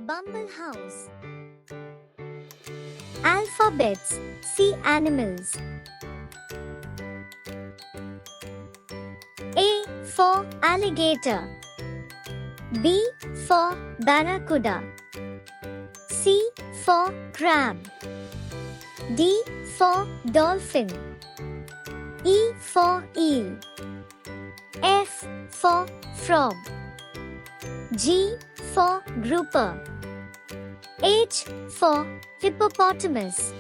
BumbleHouse. Alphabets. Sea animals. A for alligator. B for barracuda. C for crab. D for dolphin. E for eel. F for frog. G for grouper. H for hippopotamus.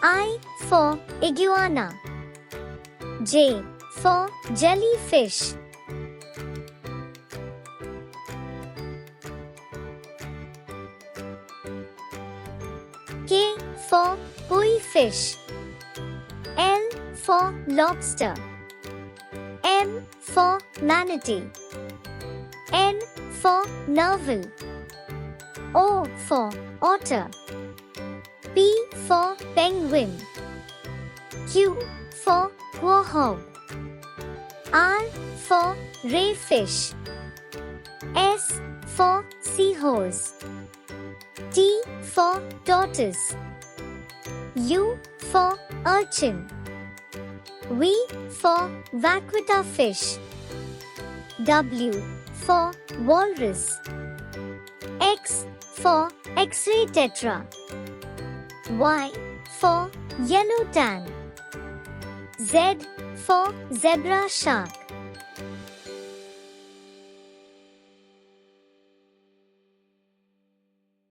I for iguana. J for jellyfish. K for koi fish. L for lobster. M for manatee. N for narwhal. O for otter. P for penguin. Q for quahoe. R for rayfish. S for seahorse. T for tortoise. U for urchin. V for vaquita fish. W for walrus. X for X-ray tetra. Y for yellow tan. Z for zebra shark.